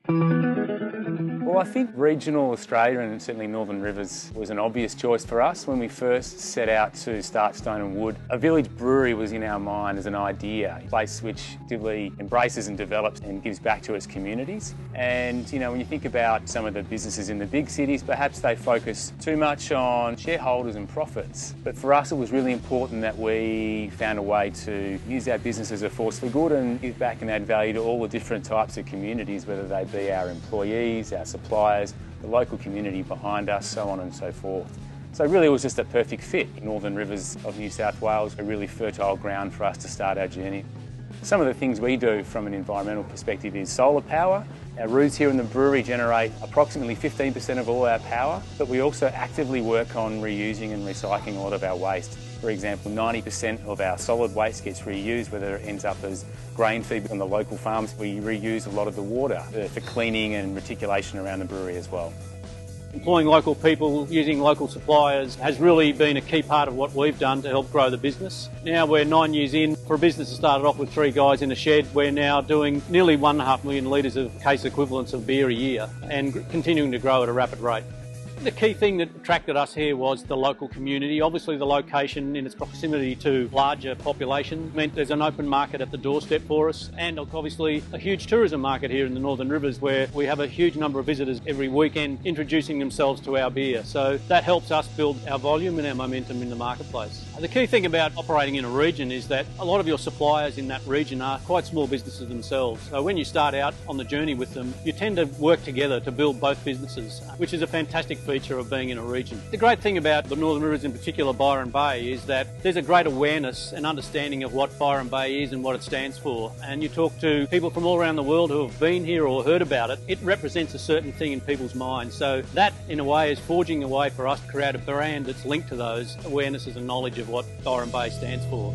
Well, I think regional Australia and certainly Northern Rivers was an obvious choice for us when we first set out to start Stone and Wood. A village brewery was in our mind as an idea, a place which actively embraces and develops and gives back to its communities. And, when you think about some of the businesses in the big cities, perhaps they focus too much on shareholders and profits. But for us, it was really important that we found a way to use our business as a force for good and give back and add value to all the different types of communities, whether they be our employees, our suppliers, the local community behind us, so on and so forth. So really it was just a perfect fit. Northern Rivers of New South Wales, a really fertile ground for us to start our journey. Some of the things we do from an environmental perspective is solar power. Our roofs here in the brewery generate approximately 15% of all our power, but we also actively work on reusing and recycling a lot of our waste. For example, 90% of our solid waste gets reused, whether it ends up as grain feed on the local farms. We reuse a lot of the water for cleaning and reticulation around the brewery as well. Employing local people, using local suppliers has really been a key part of what we've done to help grow the business. Now we're 9 years in. For a business that started off with 3 guys in a shed, we're now doing nearly 1.5 million litres of case equivalents of beer a year and continuing to grow at a rapid rate. The key thing that attracted us here was the local community. Obviously the location in its proximity to larger population meant there's an open market at the doorstep for us, and obviously a huge tourism market here in the Northern Rivers where we have a huge number of visitors every weekend introducing themselves to our beer. So that helps us build our volume and our momentum in the marketplace. The key thing about operating in a region is that a lot of your suppliers in that region are quite small businesses themselves. So when you start out on the journey with them, you tend to work together to build both businesses, which is a fantastic feature of being in a region. The great thing about the Northern Rivers, in particular Byron Bay, is that there's a great awareness and understanding of what Byron Bay is and what it stands for. And you talk to people from all around the world who have been here or heard about it, it represents a certain thing in people's minds. So that, in a way, is forging a way for us to create a brand that's linked to those awarenesses and knowledge of what Byron Bay stands for.